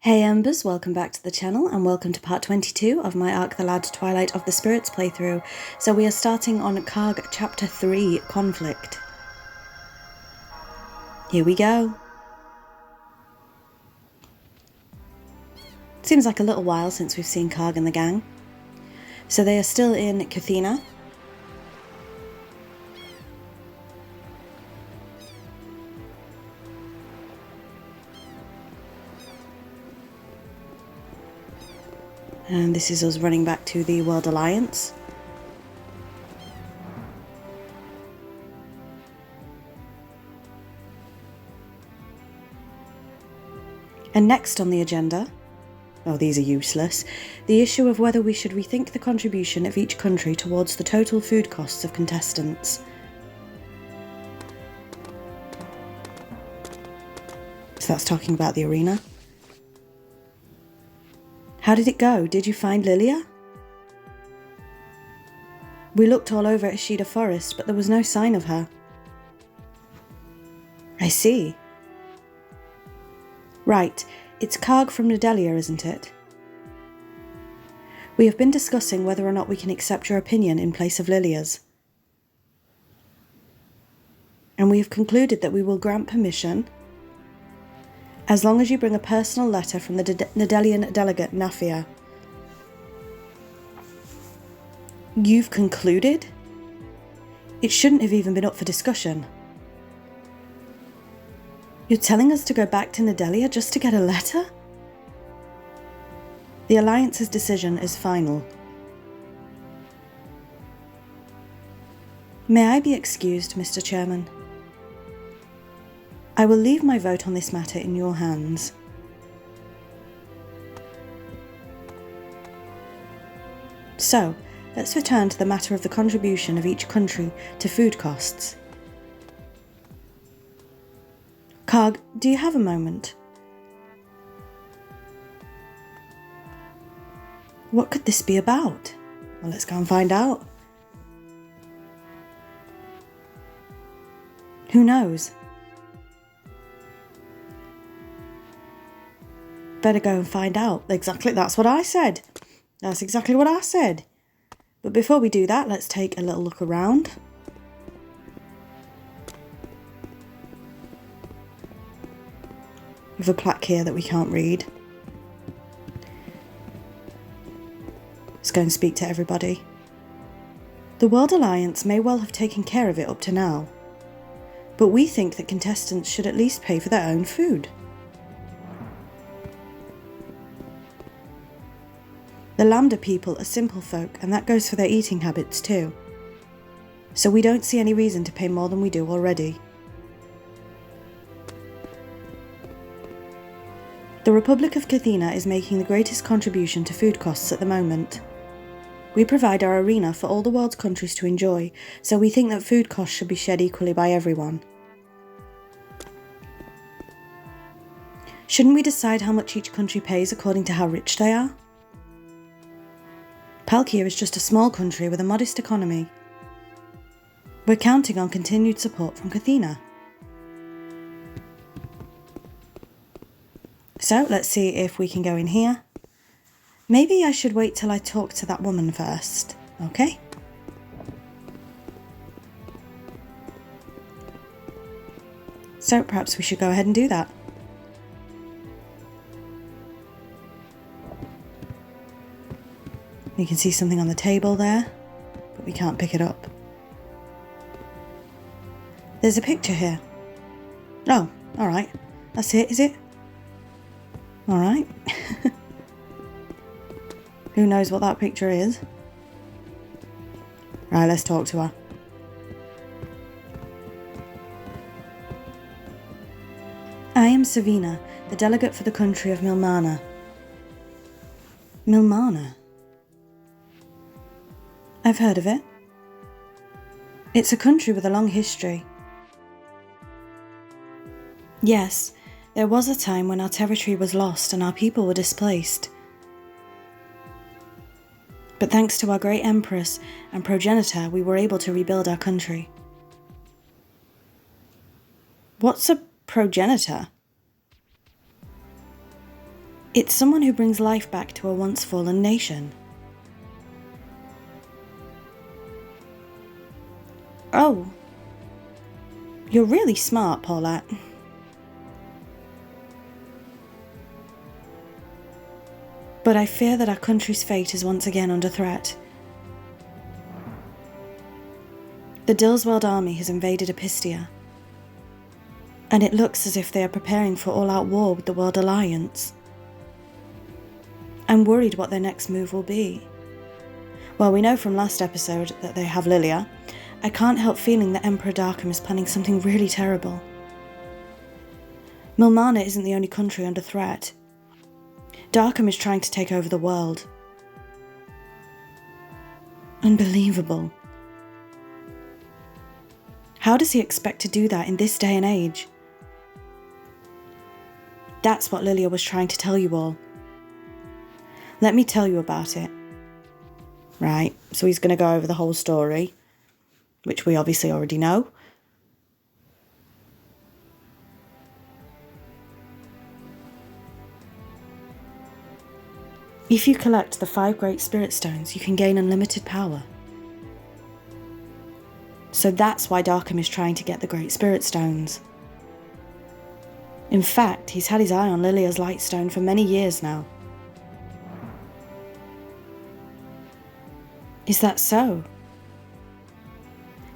Hey Embers, welcome back to the channel and welcome to part 22 of my Ark the Lad Twilight of the Spirits playthrough. So we are starting on Karg Chapter 3, Conflict. Here we go. Seems like a little while since we've seen Karg and the gang. So they are still in Cathena. And this is us running back to the World Alliance. And next on the agenda, oh these are useless, the issue of whether we should rethink the contribution of each country towards the total food costs of contestants. So that's talking about the arena. How did it go? Did you find Lilia? We looked all over Ishida Forest, but there was no sign of her. I see. Right, it's Karg from Nedelia, isn't it? We have been discussing whether or not we can accept your opinion in place of Lilia's. And we have concluded that we will grant permission as long as you bring a personal letter from the Nedelian delegate Nafia. You've concluded? It shouldn't have even been up for discussion. You're telling us to go back to Nedelia just to get a letter? The Alliance's decision is final. May I be excused, Mr. Chairman? I will leave my vote on this matter in your hands. So, let's return to the matter of the contribution of each country to food costs. Karg, do you have a moment? What could this be about? Well, let's go and find out. Who knows? Better go and find out. Exactly, that's what I said. That's exactly what I said. But before we do that, let's take a little look around. We have a plaque here that we can't read. Let's go and speak to everybody. The World Alliance may well have taken care of it up to now, but we think that contestants should at least pay for their own food. The Lambda people are simple folk, and that goes for their eating habits too. So we don't see any reason to pay more than we do already. The Republic of Cathena is making the greatest contribution to food costs at the moment. We provide our arena for all the world's countries to enjoy, so we think that food costs should be shared equally by everyone. Shouldn't we decide how much each country pays according to how rich they are? Palkia is just a small country with a modest economy. We're counting on continued support from Cathena. So let's see if we can go in here. Maybe I should wait till I talk to that woman first, okay? So perhaps we should go ahead and do that. We can see something on the table there, but we can't pick it up. There's a picture here. Oh, alright. That's it, is it? Alright. Who knows what that picture is? Right, let's talk to her. I am Savina, the delegate for the country of Milmana. Milmana? I've heard of it. It's a country with a long history. Yes, there was a time when our territory was lost and our people were displaced. But thanks to our great Empress and progenitor, we were able to rebuild our country. What's a progenitor? It's someone who brings life back to a once fallen nation. Oh. You're really smart, Paulette. But I fear that our country's fate is once again under threat. The Dillsweld army has invaded Epistia, and it looks as if they are preparing for all-out war with the World Alliance. I'm worried what their next move will be. Well, we know from last episode that they have Lilia. I can't help feeling that Emperor Darkham is planning something really terrible. Milmana isn't the only country under threat. Darkham is trying to take over the world. Unbelievable. How does he expect to do that in this day and age? That's what Lilia was trying to tell you all. Let me tell you about it. Right, so he's going to go over the whole story, which we obviously already know. If you collect the 5 Great Spirit Stones, you can gain unlimited power. So that's why Darkham is trying to get the Great Spirit Stones. In fact, he's had his eye on Lilia's Lightstone for many years now. Is that so?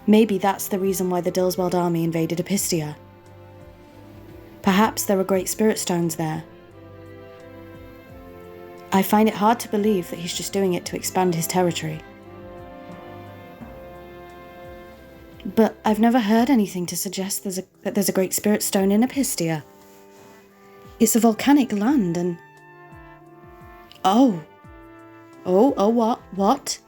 Maybe that's the reason why the Dillsweld army invaded Epistia. Perhaps there were Great Spirit Stones there. I find it hard to believe that he's just doing it to expand his territory. But I've never heard anything to suggest that there's a Great Spirit Stone in Epistia. It's a volcanic land and... Oh, what?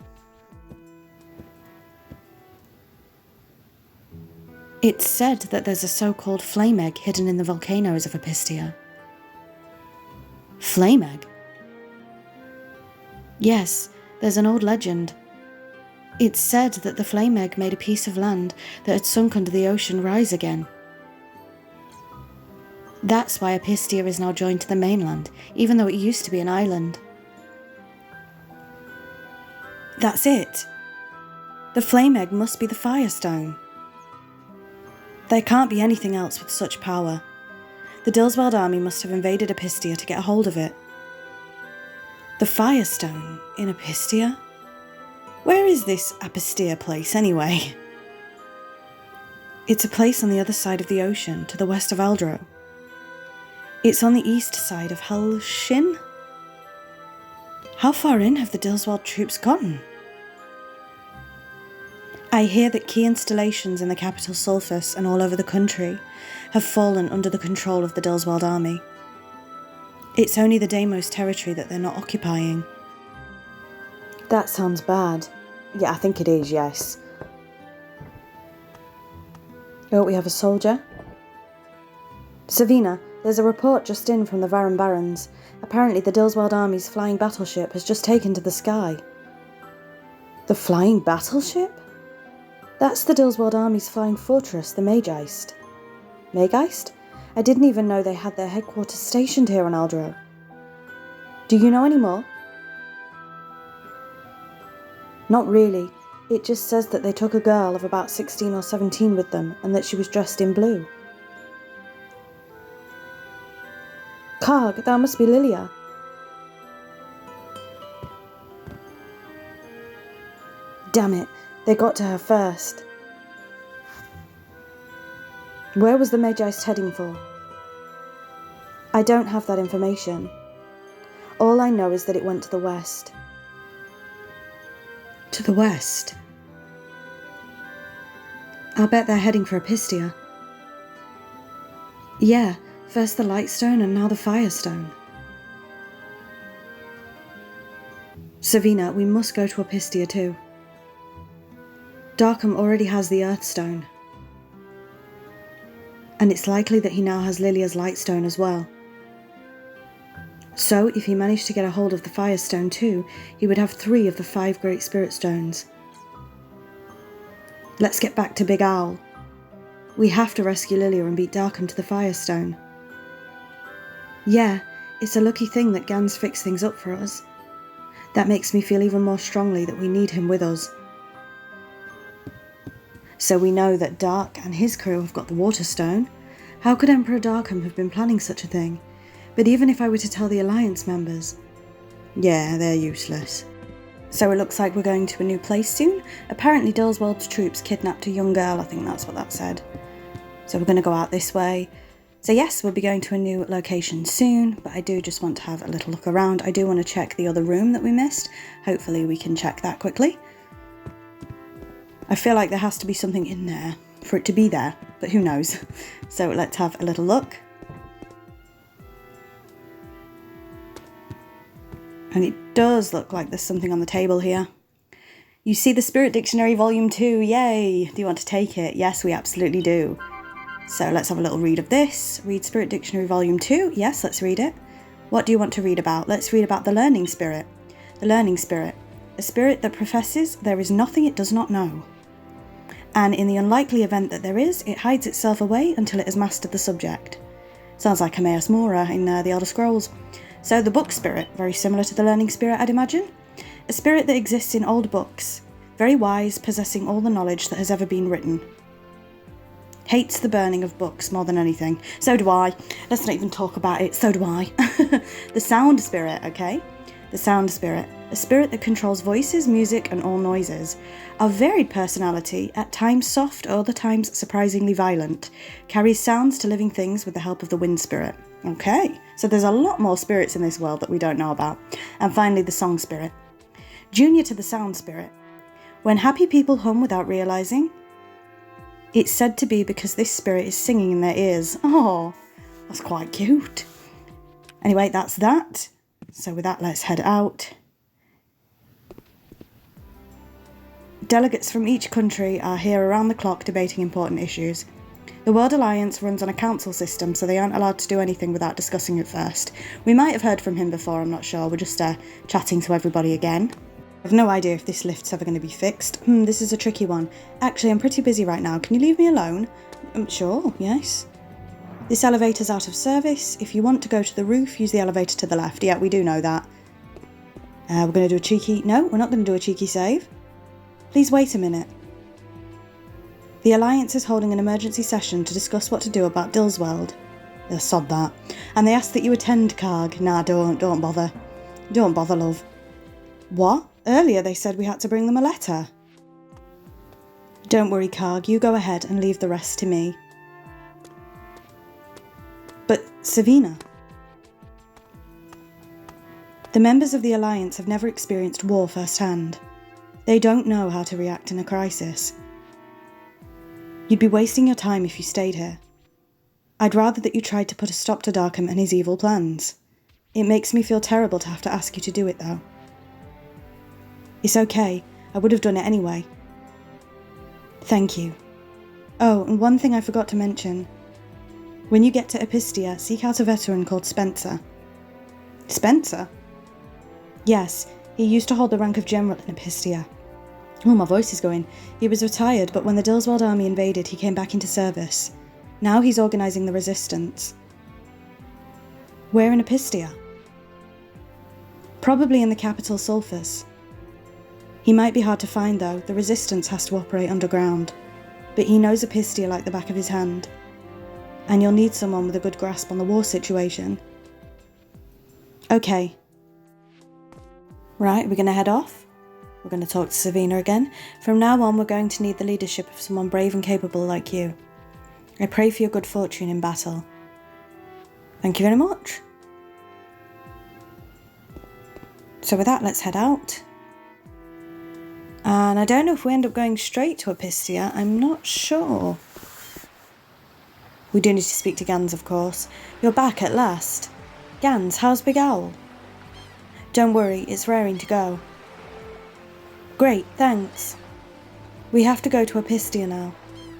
It's said that there's a so-called flame egg hidden in the volcanoes of Epistia. Flame egg? Yes, there's an old legend. It's said that the flame egg made a piece of land that had sunk under the ocean rise again. That's why Epistia is now joined to the mainland, even though it used to be an island. That's it. The flame egg must be the Firestone. There can't be anything else with such power. The Dillsweld army must have invaded Epistia to get a hold of it. The Firestone in Epistia? Where is this Epistia place anyway? It's a place on the other side of the ocean, to the west of Aldro. It's on the east side of Helshin? How far in have the Dillsweld troops gotten? I hear that key installations in the capital Sulphus and all over the country have fallen under the control of the Dillsweld army. It's only the Deimos territory that they're not occupying. That sounds bad. Yeah, I think it is, yes. Oh, we have a soldier. Savina, there's a report just in from the Varan Barons. Apparently the Dillsweld army's flying battleship has just taken to the sky. The flying battleship? That's the Dillsweld army's flying fortress, the Mageist. Mageist? I didn't even know they had their headquarters stationed here on Aldro. Do you know any more? Not really. It just says that they took a girl of about 16 or 17 with them and that she was dressed in blue. Karg, that must be Lilia. Damn it, they got to her first. Where was the Mageist heading for? I don't have that information. All I know is that it went to the west. To the west? I'll bet they're heading for Epistia. Yeah, first the Lightstone and now the Firestone. Savina, we must go to Epistia too. Darkham already has the Earthstone. And it's likely that he now has Lilia's Lightstone as well. So, if he managed to get a hold of the Firestone too, he would have 3 of the 5 Great Spirit Stones. Let's get back to Big Owl. We have to rescue Lilia and beat Darkham to the Firestone. Yeah, It's a lucky thing that Gans fixed things up for us. That makes me feel even more strongly that we need him with us. So we know that Dark and his crew have got the Waterstone. How could Emperor Darkham have been planning such a thing? But even if I were to tell the Alliance members... Yeah, they're useless. So it looks like we're going to a new place soon. Apparently Dillswald's troops kidnapped a young girl, I think that's what that said. So we're going to go out this way. So yes, we'll be going to a new location soon, but I do just want to have a little look around. I do want to check the other room that we missed. Hopefully we can check that quickly. I feel like there has to be something in there for it to be there, but who knows. So let's have a little look. And it does look like there's something on the table here. You see the Spirit Dictionary Volume 2, yay! Do you want to take it? Yes, we absolutely do. So let's have a little read of this. Read Spirit Dictionary Volume 2. Yes, let's read it. What do you want to read about? Let's read about the Learning Spirit. The Learning Spirit. A spirit that professes there is nothing it does not know. And in the unlikely event that there is, it hides itself away until it has mastered the subject. Sounds like Emmaus Mora in the Elder Scrolls. So the Book Spirit, very similar to the Learning Spirit, I'd imagine. A spirit that exists in old books, very wise, possessing all the knowledge that has ever been written. Hates the burning of books more than anything. So do I. Let's not even talk about it. So do I. The Sound Spirit, okay? The Sound Spirit. A spirit that controls voices, music, and all noises. Of varied personality, at times soft, other times surprisingly violent. Carries sounds to living things with the help of the Wind Spirit. Okay, so there's a lot more spirits in this world that we don't know about. And finally, the Song Spirit. Junior to the Sound Spirit. When happy people hum without realising, it's said to be because this spirit is singing in their ears. Oh, that's quite cute. Anyway, that's that. So with that, let's head out. Delegates from each country are here around the clock debating important issues. The World Alliance runs on a council system, so they aren't allowed to do anything without discussing it first. We might have heard from him before, I'm not sure. We're just chatting to everybody again. I have no idea if this lift's ever going to be fixed. This is a tricky one. Actually, I'm pretty busy right now. Can you leave me alone? Sure, yes. This elevator's out of service. If you want to go to the roof, use the elevator to the left. Yeah, we do know that. We're going to do a cheeky... No, we're not going to do a cheeky save. Please wait a minute. The Alliance is holding an emergency session to discuss what to do about Dillswald. Sod that. And they ask that you attend, Karg. Nah, don't bother. Don't bother, love. What? Earlier they said we had to bring them a letter. Don't worry, Karg. You go ahead and leave the rest to me. But, Savina... The members of the Alliance have never experienced war firsthand. They don't know how to react in a crisis. You'd be wasting your time if you stayed here. I'd rather that you tried to put a stop to Darkham and his evil plans. It makes me feel terrible to have to ask you to do it, though. It's okay. I would have done it anyway. Thank you. Oh, and one thing I forgot to mention. When you get to Epistia, seek out a veteran called Spencer. Spencer? Yes, he used to hold the rank of general in Epistia. Oh, my voice is going. He was retired, but when the Dillswald army invaded, he came back into service. Now he's organising the resistance. Where in Epistia? Probably in the capital Sulphus. He might be hard to find though, the resistance has to operate underground. But he knows Epistia like the back of his hand. And you'll need someone with a good grasp on the war situation. Okay. Right, we're going to head off. We're going to talk to Savina again. From now on, we're going to need the leadership of someone brave and capable like you. I pray for your good fortune in battle. Thank you very much. So with that, let's head out. And I don't know if we end up going straight to Epistia. I'm not sure. We do need to speak to Gans, of course. You're back at last. Gans, how's Big Owl? Don't worry, it's raring to go. Great, thanks. We have to go to Epistia now,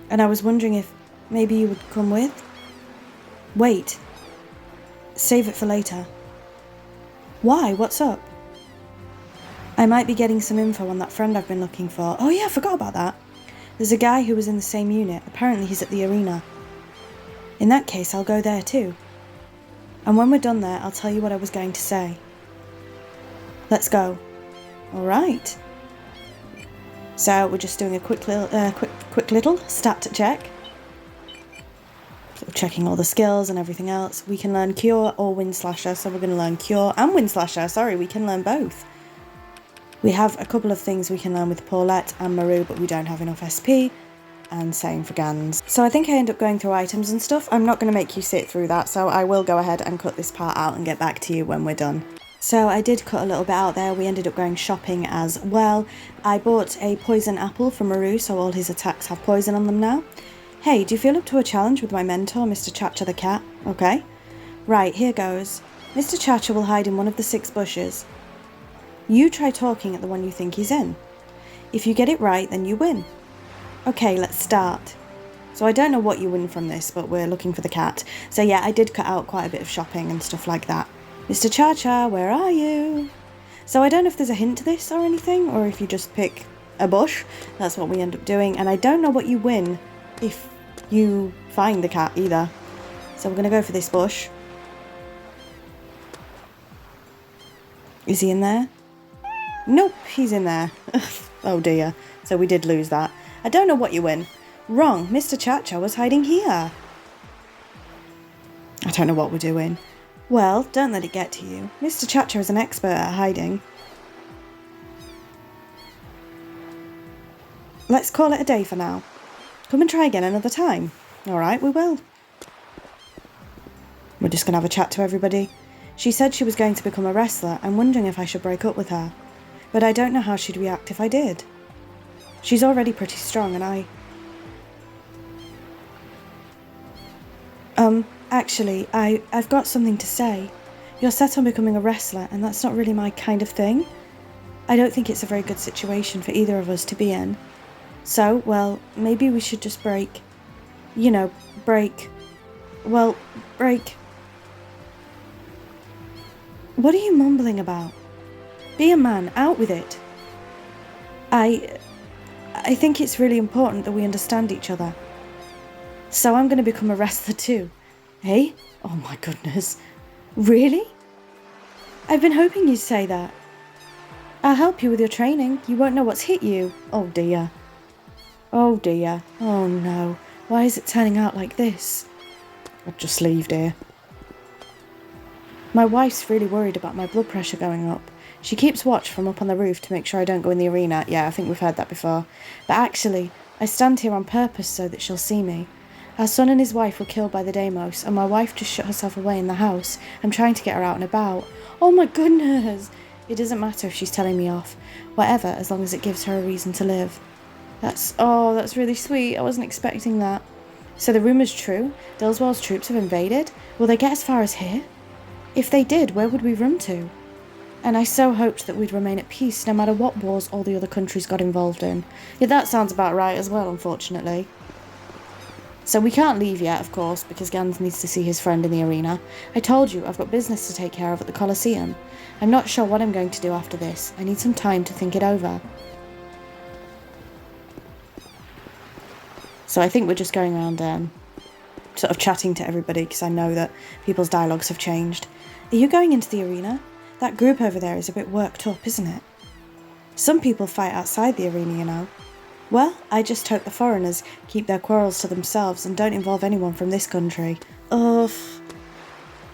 and I was wondering if maybe you would come with? Wait. Save it for later. Why? What's up? I might be getting some info on that friend I've been looking for. Oh yeah, I forgot about that. There's a guy who was in the same unit. Apparently he's at the arena. In that case, I'll go there too. And when we're done there, I'll tell you what I was going to say. Let's go. All right. So we're just doing a quick little stat check. So we're checking all the skills and everything else. We can learn Cure or Wind Slasher, so we're going to learn Cure and Wind Slasher. Sorry, we can learn both. We have a couple of things we can learn with Paulette and Maru, but we don't have enough SP. And same for Gans. So I think I end up going through items and stuff. I'm not going to make you sit through that, so I will go ahead and cut this part out and get back to you when we're done. So I did cut a little bit out there. We ended up going shopping as well. I bought a poison apple for Maru, so all his attacks have poison on them now. Hey, do you feel up to a challenge with my mentor, Mr. Chacha the cat? Okay. Right, here goes. Mr. Chacha will hide in one of the 6 bushes. You try talking at the one you think he's in. If you get it right, then you win. Okay, let's start. So I don't know what you win from this, but we're looking for the cat. So yeah, I did cut out quite a bit of shopping and stuff like that. Mr. Cha-Cha, where are you? So I don't know if there's a hint to this or anything, or if you just pick a bush. That's what we end up doing. And I don't know what you win if you find the cat either. So we're going to go for this bush. Is he in there? Nope, he's in there. Oh dear. So we did lose that. I don't know what you win. Wrong, Mr. Chacha was hiding here. I don't know what we're doing. Well, don't let it get to you. Mr. Chacha is an expert at hiding. Let's call it a day for now. Come and try again another time. Alright, we will. We're just going to have a chat to everybody. She said she was going to become a wrestler. I'm wondering if I should break up with her. But I don't know how she'd react if I did. She's already pretty strong and actually, I've got something to say. You're set on becoming a wrestler and that's not really my kind of thing. I don't think it's a very good situation for either of us to be in. So, well, maybe we should just break. You know, break. Well, break. What are you mumbling about? Be a man, out with it. I think it's really important that we understand each other. So I'm going to become a wrestler too. Hey? Oh my goodness. Really? I've been hoping you'd say that. I'll help you with your training. You won't know what's hit you. Oh dear. Oh dear. Oh no. Why is it turning out like this? I've just leave, dear. My wife's really worried about my blood pressure going up. She keeps watch from up on the roof to make sure I don't go in the arena. Yeah, I think we've heard that before. But actually, I stand here on purpose so that she'll see me. Our son and his wife were killed by the Deimos, and my wife just shut herself away in the house. I'm trying to get her out and about. Oh my goodness! It doesn't matter if she's telling me off. Whatever, as long as it gives her a reason to live. That's really sweet. I wasn't expecting that. So the rumour's true? Dillswell's troops have invaded? Will they get as far as here? If they did, where would we run to? And I so hoped that we'd remain at peace no matter what wars all the other countries got involved in. Yeah, that sounds about right as well, unfortunately. So we can't leave yet, of course, because Gans needs to see his friend in the arena. I told you, I've got business to take care of at the Colosseum. I'm not sure what I'm going to do after this. I need some time to think it over. So I think we're just going around sort of chatting to everybody, because I know that people's dialogues have changed. Are you going into the arena? That group over there is a bit worked up, isn't it? Some people fight outside the arena, you know. Well, I just hope the foreigners keep their quarrels to themselves and don't involve anyone from this country. Oh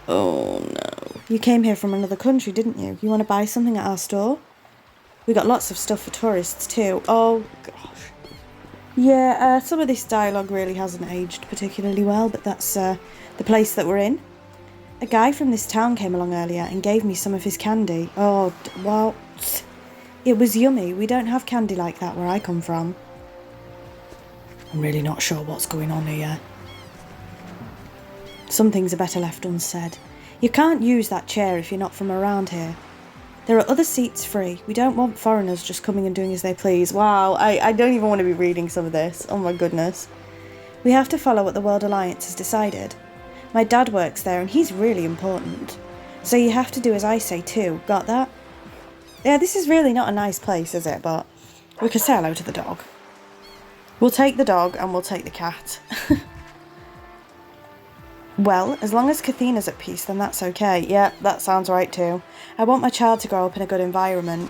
no. You came here from another country, didn't you? You want to buy something at our store? We got lots of stuff for tourists too. Oh gosh. Yeah, some of this dialogue really hasn't aged particularly well, but that's the place that we're in. A guy from this town came along earlier and gave me some of his candy. Oh, well, it was yummy. We don't have candy like that where I come from. I'm really not sure what's going on here. Some things are better left unsaid. You can't use that chair if you're not from around here. There are other seats free. We don't want foreigners just coming and doing as they please. Wow, I don't even want to be reading some of this. Oh my goodness. We have to follow what the World Alliance has decided. My dad works there and he's really important. So you have to do as I say too. Got that? Yeah, this is really not a nice place, is it? But we could say hello to the dog. We'll take the dog and we'll take the cat. Well, as long as Kathina's at peace, then that's okay. Yeah, that sounds right too. I want my child to grow up in a good environment.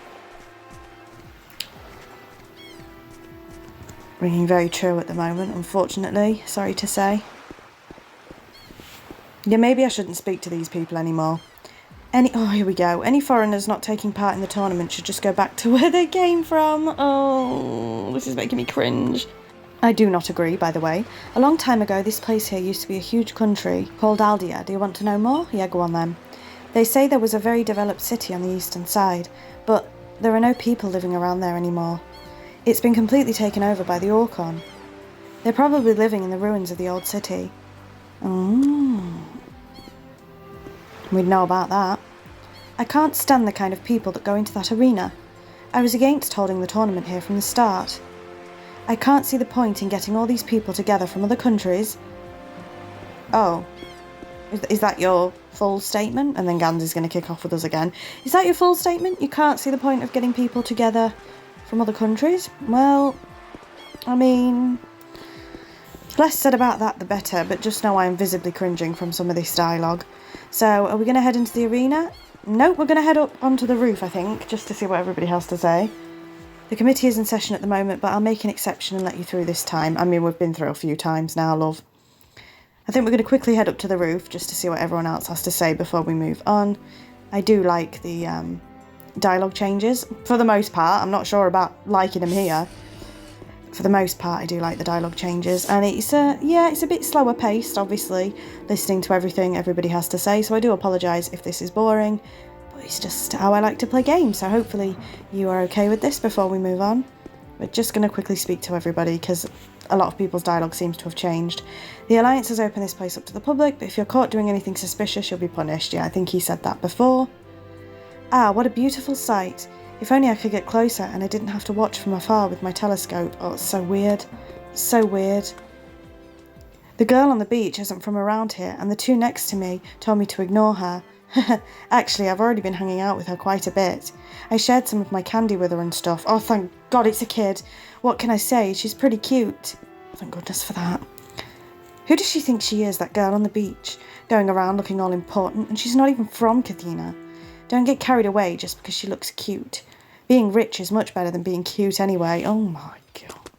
Ringing very true at the moment, unfortunately. Sorry to say. Yeah, maybe I shouldn't speak to these people anymore. Here we go. Any foreigners not taking part in the tournament should just go back to where they came from. Oh, this is making me cringe. I do not agree, by the way. A long time ago, this place here used to be a huge country called Aldia. Do you want to know more? Yeah, go on then. They say there was a very developed city on the eastern side, but there are no people living around there anymore. It's been completely taken over by the Orcon. They're probably living in the ruins of the old city. We'd know about that. I can't stand the kind of people that go into that arena. I was against holding the tournament here from the start. I can't see the point in getting all these people together from other countries. Oh. Is that your full statement? And then Gan's going to kick off with us again. Is that your full statement? You can't see the point of getting people together from other countries? Well, I mean, less said about that the better, but just know I am visibly cringing from some of this dialogue. So, are we going to head into the arena? Nope, we're going to head up onto the roof, I think, just to see what everybody has to say. The committee is in session at the moment, but I'll make an exception and let you through this time. I mean, we've been through a few times now, love. I think we're going to quickly head up to the roof just to see what everyone else has to say before we move on. I do like the dialogue changes, for the most part. I'm not sure about liking them here. For the most part, I do like the dialogue changes, and it's a bit slower paced, obviously, listening to everything everybody has to say, so I do apologise if this is boring. It's just how I like to play games, so hopefully you are okay with this before we move on. We're just going to quickly speak to everybody because a lot of people's dialogue seems to have changed. The Alliance has opened this place up to the public, but if you're caught doing anything suspicious, you'll be punished. Yeah, I think he said that before. Ah, what a beautiful sight. If only I could get closer and I didn't have to watch from afar with my telescope. Oh, it's so weird. So weird. The girl on the beach isn't from around here, and the two next to me told me to ignore her. Actually, I've already been hanging out with her quite a bit. I shared some of my candy with her and stuff. Oh, thank God it's a kid. What can I say? She's pretty cute. Thank goodness for that. Who does she think she is, that girl on the beach? Going around looking all important, and she's not even from Kathina. Don't get carried away just because she looks cute. Being rich is much better than being cute anyway. Oh my God.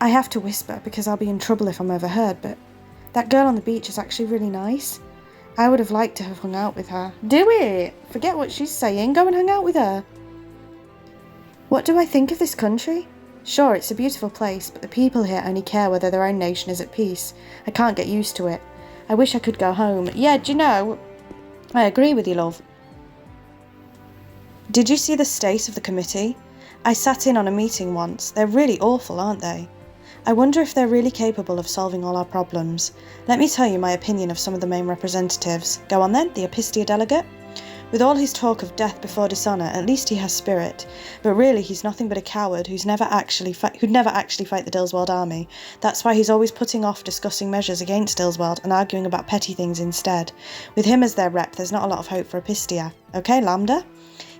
I have to whisper because I'll be in trouble if I'm overheard, but that girl on the beach is actually really nice. I would have liked to have hung out with her. Do it! Forget what she's saying. Go and hang out with her. What do I think of this country? Sure, it's a beautiful place, but the people here only care whether their own nation is at peace. I can't get used to it. I wish I could go home. Yeah, do you know, I agree with you, love. Did you see the state of the committee? I sat in on a meeting once. They're really awful, aren't they? I wonder if they're really capable of solving all our problems. Let me tell you my opinion of some of the main representatives. Go on then, the Epistia delegate. With all his talk of death before dishonour, at least he has spirit. But really, he's nothing but a coward who'd never actually fight the Dillswald army. That's why he's always putting off discussing measures against Dillswald and arguing about petty things instead. With him as their rep, there's not a lot of hope for Epistia. Okay, Lambda?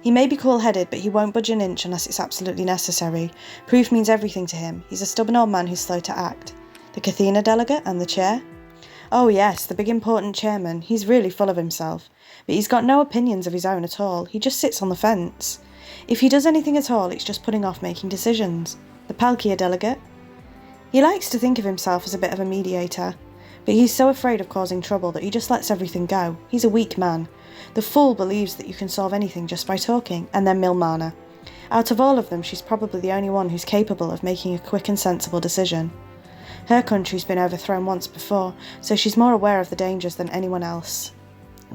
He may be cool-headed, but he won't budge an inch unless it's absolutely necessary. Proof means everything to him. He's a stubborn old man who's slow to act. The Kathina delegate and the chair? Oh yes, the big important chairman. He's really full of himself. But he's got no opinions of his own at all. He just sits on the fence. If he does anything at all, it's just putting off making decisions. The Palkia delegate? He likes to think of himself as a bit of a mediator, but he's so afraid of causing trouble that he just lets everything go. He's a weak man. The fool believes that you can solve anything just by talking, and then Milmana. Out of all of them, she's probably the only one who's capable of making a quick and sensible decision. Her country's been overthrown once before, so she's more aware of the dangers than anyone else.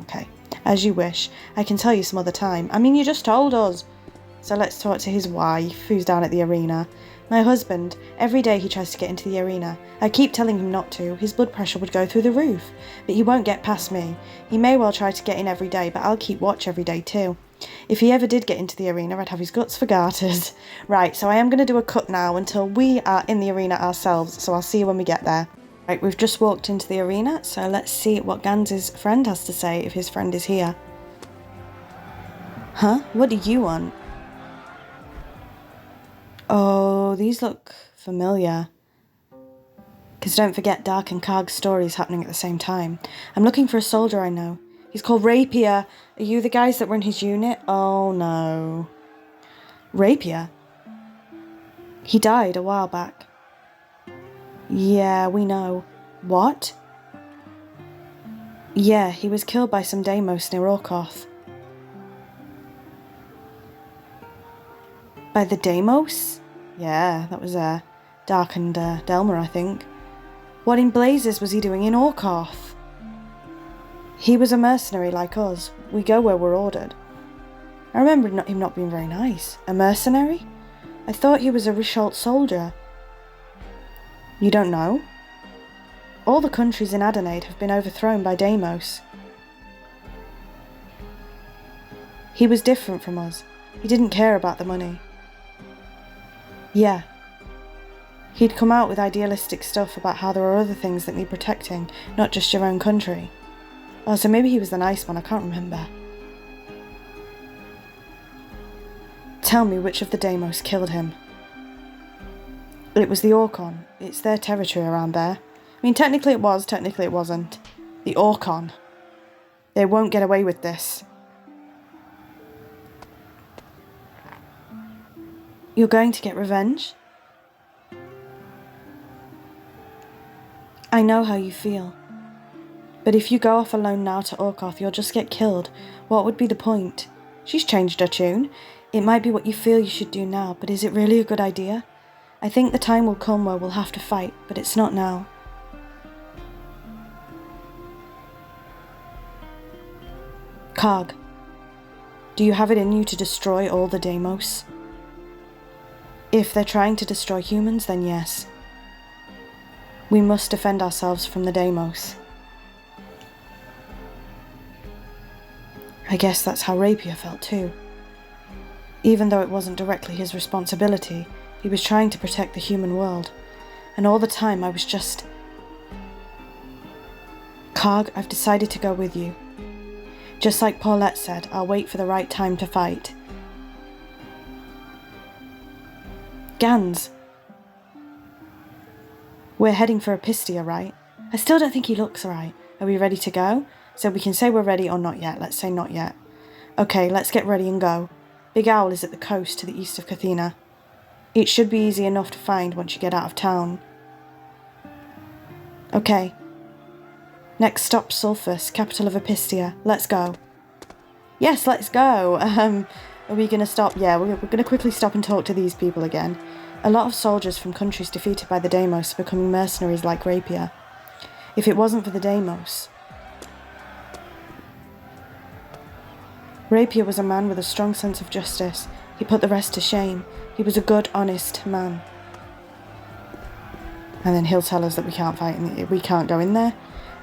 Okay, as you wish. I can tell you some other time. I mean, you just told us. So let's talk to his wife, who's down at the arena. My husband, every day he tries to get into the arena. I keep telling him not to. His blood pressure would go through the roof. But he won't get past me. He may well try to get in every day, but I'll keep watch every day too. If he ever did get into the arena, I'd have his guts for garters. Right, so I am going to do a cut now until we are in the arena ourselves, so I'll see you when we get there. Right, we've just walked into the arena, so let's see what Gans's friend has to say if his friend is here. Huh? What do you want? Oh, these look familiar. Because don't forget, Dark and Karg's story is happening at the same time. I'm looking for a soldier I know. He's called Rapier. Are you the guys that were in his unit? Oh no. Rapier? He died a while back. Yeah, we know. What? Yeah, he was killed by some Deimos near Orkoth. By the Deimos? Yeah, that was Dark and Delmer, I think. What in blazes was he doing in Orkoth? He was a mercenary like us. We go where we're ordered. I remember him not being very nice. A mercenary? I thought he was a Risholt soldier. You don't know? All the countries in Adonade have been overthrown by Deimos. He was different from us. He didn't care about the money. Yeah. He'd come out with idealistic stuff about how there are other things that need protecting, not just your own country. Oh, so maybe he was the nice one, I can't remember. Tell me which of the Deimos killed him. It was the Orkon. It's their territory around there. I mean, technically it was, technically it wasn't. The Orkon. They won't get away with this. You're going to get revenge? I know how you feel. But if you go off alone now to Orkoth, you'll just get killed. What would be the point? She's changed her tune. It might be what you feel you should do now, but is it really a good idea? I think the time will come where we'll have to fight, but it's not now. Karg, do you have it in you to destroy all the Deimos? If they're trying to destroy humans, then yes. We must defend ourselves from the Deimos. I guess that's how Rapier felt too. Even though it wasn't directly his responsibility, he was trying to protect the human world. And all the time I was just... Karg, I've decided to go with you. Just like Paulette said, I'll wait for the right time to fight. Gans. We're heading for Epistia, right? I still don't think he looks right. Are we ready to go? So we can say we're ready or not yet. Let's say not yet. Okay, let's get ready and go. Big Owl is at the coast to the east of Cathena. It should be easy enough to find once you get out of town. Okay. Next stop, Sulphus, capital of Epistia. Let's go. Yes, let's go. Are we going to stop? Yeah, we're going to quickly stop and talk to these people again. A lot of soldiers from countries defeated by the Deimos are becoming mercenaries like Rapier. If it wasn't for the Deimos... Rapier was a man with a strong sense of justice. He put the rest to shame. He was a good, honest man. And then he'll tell us that we can't fight and we can't go in there.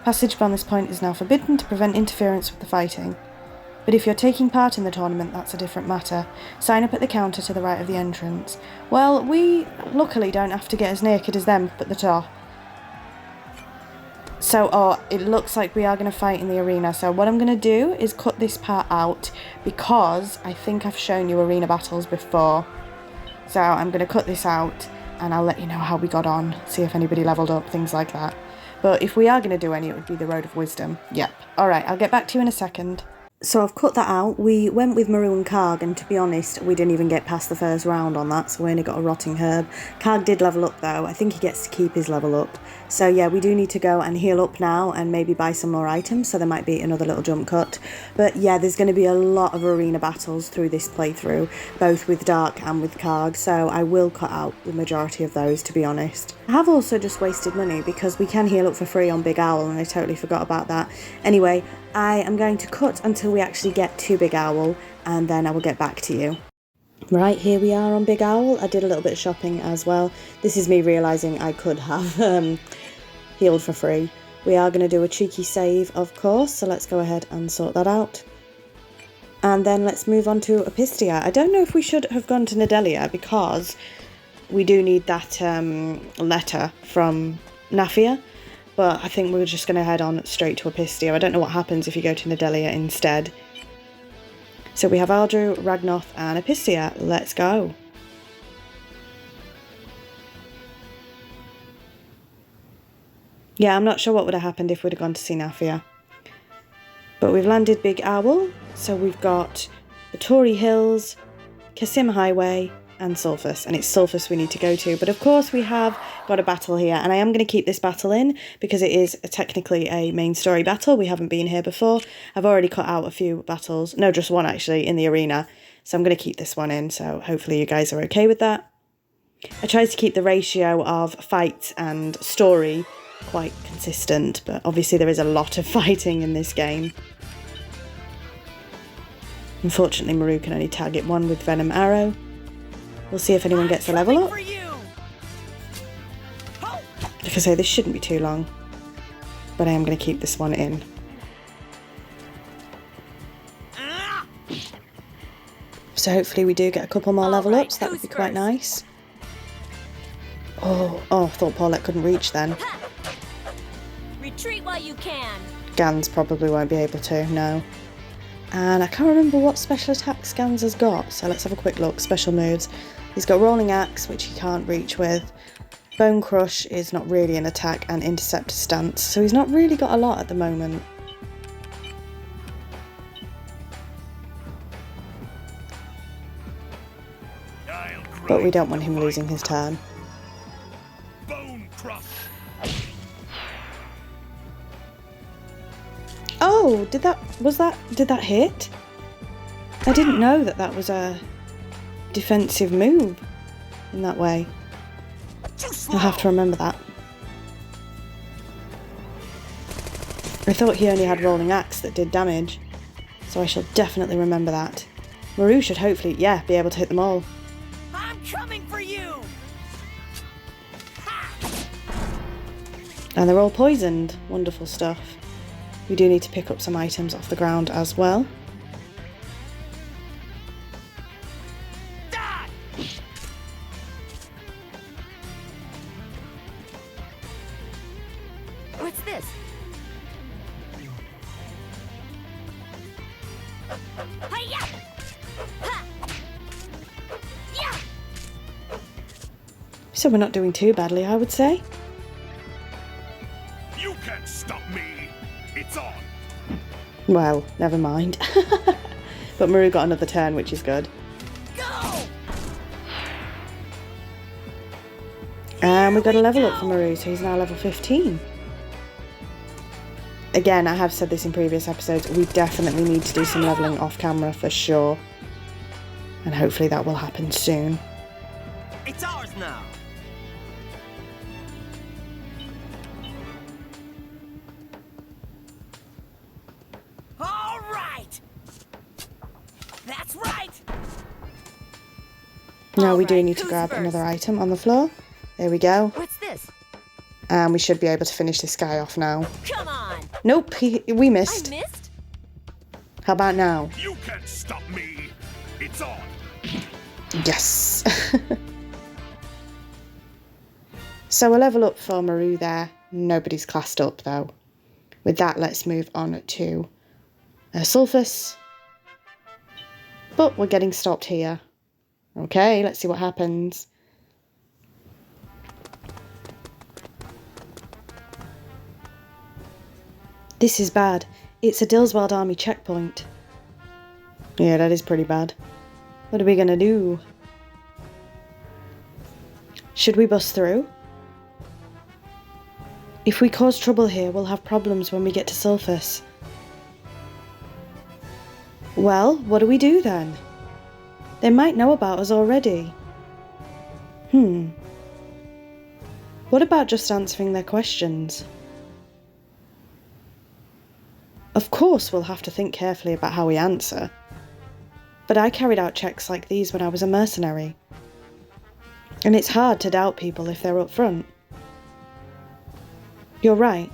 Passage beyond this point is now forbidden to prevent interference with the fighting. But if you're taking part in the tournament, that's a different matter. Sign up at the counter to the right of the entrance. Well, we luckily don't have to get as naked as them up at the top. So, it looks like we are going to fight in the arena. So what I'm going to do is cut this part out because I think I've shown you arena battles before. So I'm going to cut this out and I'll let you know how we got on, see if anybody leveled up, things like that. But if we are going to do any, it would be the Road of Wisdom. Yep. Alright, I'll get back to you in a second. So I've cut that out. We went with Maru and Karg, and to be honest, we didn't even get past the first round on that, so we only got a rotting herb. Karg did level up though. I think he gets to keep his level up. So yeah, we do need to go and heal up now and maybe buy some more items, so there might be another little jump cut. But yeah, there's going to be a lot of arena battles through this playthrough, both with Dark and with Karg, so I will cut out the majority of those, to be honest. I have also just wasted money because we can heal up for free on Big Owl, and I totally forgot about that. Anyway, I am going to cut until we actually get to Big Owl, and then I will get back to you. Right, here we are on Big Owl. I did a little bit of shopping as well. This is me realising I could have healed for free. We are going to do a cheeky save, of course, so let's go ahead and sort that out. And then let's move on to Epistia. I don't know if we should have gone to Nadelia because we do need that letter from Nafia. But I think we're just going to head on straight to Epistia. I don't know what happens if you go to Nadelia instead. So we have Aldru, Ragnoth and Epistia. Let's go. Yeah, I'm not sure what would have happened if we'd have gone to see Nafia. But we've landed Big Owl, so we've got the Tory Hills, Kasim Highway, and Sulphus, and it's Sulphus we need to go to. But of course we have got a battle here, and I am going to keep this battle in because it is technically a main story battle. We haven't been here before. I've already cut out a few battles, no, just one actually, in the arena, so I'm going to keep this one in, so hopefully you guys are okay with that. I tried to keep the ratio of fights and story quite consistent, but obviously there is a lot of fighting in this game. Unfortunately, Maru can only target one with Venom Arrow. We'll see if anyone gets a level up. Like I say, this shouldn't be too long, but I am going to keep this one in. So hopefully we do get a couple more level ups, that would be quite nice. Oh, I thought Paulette couldn't reach then. Retreat while you can. Gans probably won't be able to, no. And I can't remember what special attacks Gans has got, so let's have a quick look. Special moves. He's got Rolling Axe, which he can't reach with. Bone Crush is not really an attack, and Interceptor Stance, so he's not really got a lot at the moment. But we don't want him losing his turn. Oh, did that hit? I didn't know that was a defensive move in that way. I'll have to remember that. I thought he only had Rolling Axe that did damage, so I shall definitely remember that. Maru should hopefully, yeah, be able to hit them all. I'm coming for you. And they're all poisoned. Wonderful stuff. We do need to pick up some items off the ground as well. What's this? Hi-ya! Ha! Yeah! So we're not doing too badly, I would say. You can't stop me. It's on. Well, never mind. But Maru got another turn, which is good. Go! And we got a level up for Maru, so he's now level 15. Again, I have said this in previous episodes, we definitely need to do some levelling off camera for sure. And hopefully that will happen soon. It's ours now. All right. That's right. Now we do need to grab another item on the floor. There we go. What's this? And we should be able to finish this guy off now. Come on. Nope, we missed. I missed? How about now? You can't stop me. It's on. Yes. So a level up for Maru there. Nobody's classed up though. With that, let's move on to Sulphus. But we're getting stopped here. Okay, let's see what happens. This is bad. It's a Dillswald Army checkpoint. Yeah, that is pretty bad. What are we gonna do? Should we bust through? If we cause trouble here, we'll have problems when we get to Sulphus. Well, what do we do then? They might know about us already. What about just answering their questions? Of course we'll have to think carefully about how we answer. But I carried out checks like these when I was a mercenary. And it's hard to doubt people if they're up front. You're right.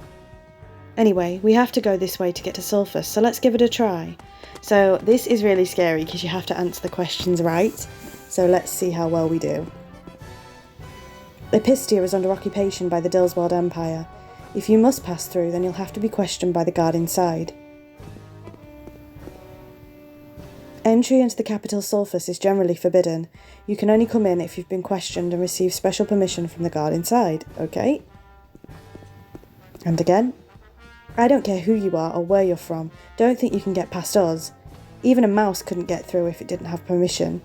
Anyway, we have to go this way to get to Sulphus, so let's give it a try. So this is really scary because you have to answer the questions right. So let's see how well we do. Epistia is under occupation by the Dillswald Empire. If you must pass through, then you'll have to be questioned by the guard inside. Entry into the capital Sulphus is generally forbidden. You can only come in if you've been questioned and receive special permission from the guard inside, okay? And again. I don't care who you are or where you're from. Don't think you can get past us. Even a mouse couldn't get through if it didn't have permission.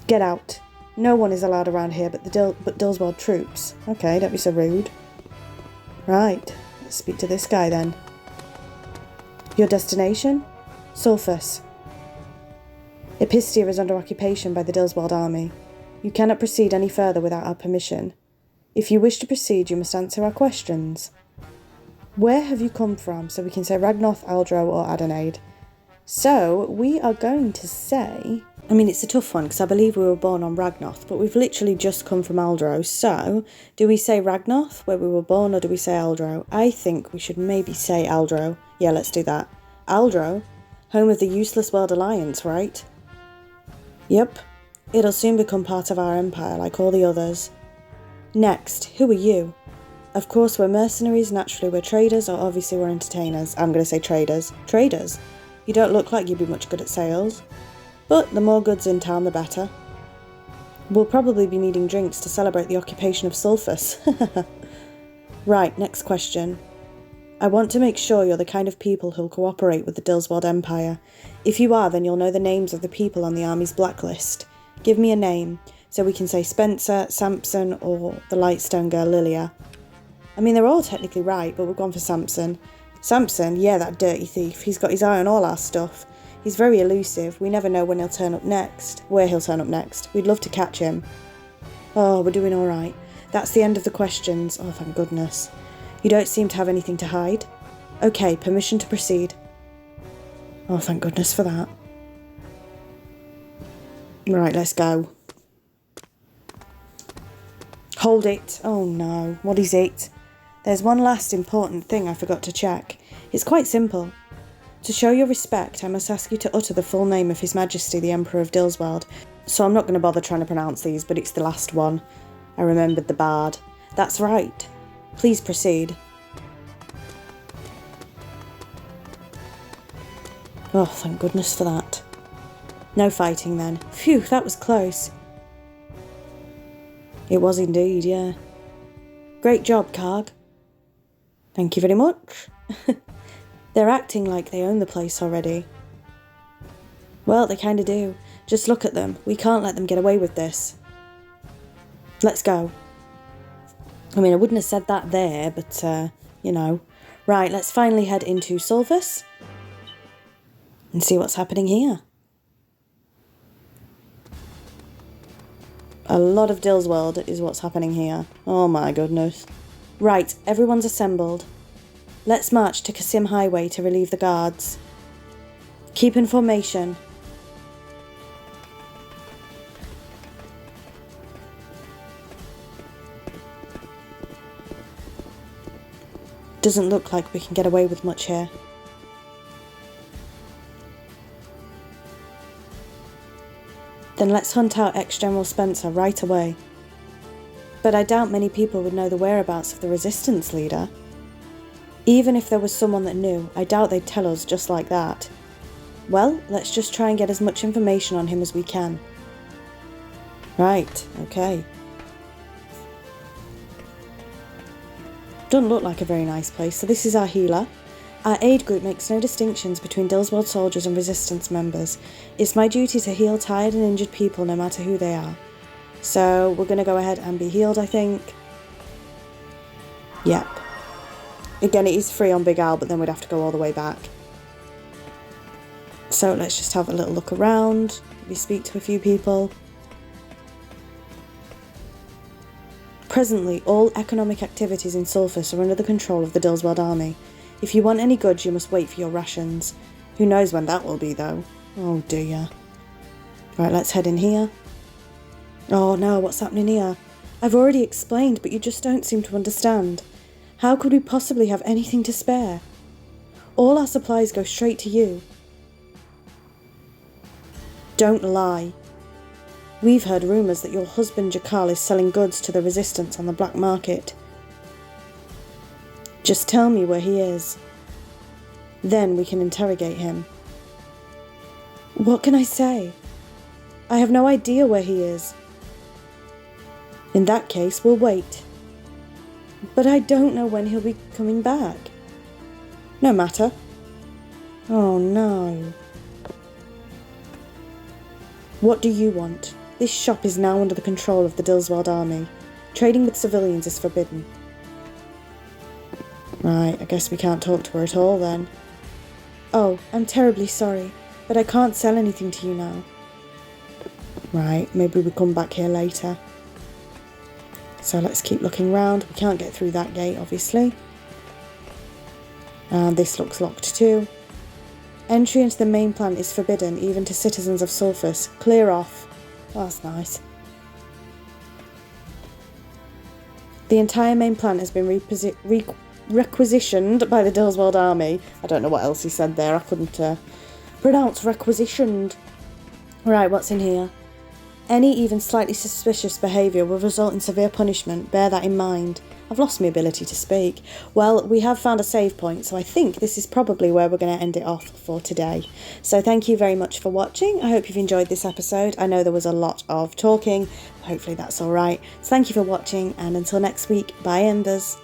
Get out. No one is allowed around here but Dillswald troops. Okay, don't be so rude. Right, let's speak to this guy then. Your destination? Sulphus. Epistia is under occupation by the Dillswald army. You cannot proceed any further without our permission. If you wish to proceed, you must answer our questions. Where have you come from? So we can say Ragnoth, Aldro or Adonade. So we are going to say... I mean, it's a tough one because I believe we were born on Ragnoth, but we've literally just come from Aldro. So do we say Ragnoth, where we were born, or do we say Aldro? I think we should maybe say Aldro. Yeah, let's do that. Aldro, home of the useless World Alliance, right? Yep. It'll soon become part of our empire like all the others. Next, who are you? Of course, we're mercenaries, naturally we're traders, or obviously we're entertainers. I'm going to say traders. Traders? You don't look like you'd be much good at sales. But the more goods in town, the better. We'll probably be needing drinks to celebrate the occupation of Sulphus. Right, next question. I want to make sure you're the kind of people who'll cooperate with the Dillswald Empire. If you are, then you'll know the names of the people on the army's blacklist. Give me a name, so we can say Spencer, Samson, or the Lightstone girl Lilia. I mean, they're all technically right, but we've gone for Samson. Samson, yeah, that dirty thief. He's got his eye on all our stuff. He's very elusive. We never know when he'll turn up next. Where he'll turn up next. We'd love to catch him. Oh, we're doing all right. That's the end of the questions. Oh, thank goodness. You don't seem to have anything to hide. Okay, permission to proceed. Oh, thank goodness for that. Right, let's go. Hold it. Oh no, what is it? There's one last important thing I forgot to check. It's quite simple. To show your respect, I must ask you to utter the full name of His Majesty the Emperor of Dillswald. So I'm not going to bother trying to pronounce these, but it's the last one. I remembered the bard. That's right. Please proceed. Oh, thank goodness for that. No fighting then. Phew, that was close. It was indeed, yeah. Great job, Karg. Thank you very much. They're acting like they own the place already. Well, they kinda do. Just look at them. We can't let them get away with this. Let's go. I mean, I wouldn't have said that there, but, you know. Right, let's finally head into Sulphus and see what's happening here. A lot of Dillswald is what's happening here. Oh my goodness. Right, everyone's assembled. Let's march to Kasim Highway to relieve the guards. Keep in formation. Doesn't look like we can get away with much here. Then let's hunt out ex-General Spencer right away. But I doubt many people would know the whereabouts of the resistance leader. Even if there was someone that knew, I doubt they'd tell us just like that. Well, let's just try and get as much information on him as we can. Right, okay. Doesn't look like a very nice place, so this is our healer. Our aid group makes no distinctions between Dillswald soldiers and resistance members. It's my duty to heal tired and injured people no matter who they are. So we're going to go ahead and be healed, I think. Yep. Again, it is free on Big Al, but then we'd have to go all the way back. So let's just have a little look around. Maybe speak to a few people. Presently, all economic activities in Sulphus are under the control of the Dillswald army. If you want any goods, you must wait for your rations. Who knows when that will be, though? Oh dear. Right, let's head in here. Oh no, what's happening here? I've already explained, but you just don't seem to understand. How could we possibly have anything to spare? All our supplies go straight to you. Don't lie. We've heard rumours that your husband Jakal is selling goods to the resistance on the black market. Just tell me where he is. Then we can interrogate him. What can I say? I have no idea where he is. In that case, we'll wait. But I don't know when he'll be coming back. No matter. Oh no. What do you want? This shop is now under the control of the Dillswald army. Trading with civilians is forbidden. Right, I guess we can't talk to her at all then. Oh, I'm terribly sorry, but I can't sell anything to you now. Right, maybe we'll come back here later. So let's keep looking round. We can't get through that gate, obviously. And this looks locked too. Entry into the main plant is forbidden, even to citizens of Sulphus. Clear off. Oh, that's nice. The entire main plant has been requisitioned by the Dillswald army. I don't know what else he said there. I couldn't pronounce requisitioned. Right, what's in here? Any even slightly suspicious behaviour will result in severe punishment. Bear that in mind. I've lost my ability to speak. Well, we have found a save point, so I think this is probably where we're going to end it off for today. So thank you very much for watching. I hope you've enjoyed this episode. I know there was a lot of talking. Hopefully that's all right. So thank you for watching, and until next week, bye Embers.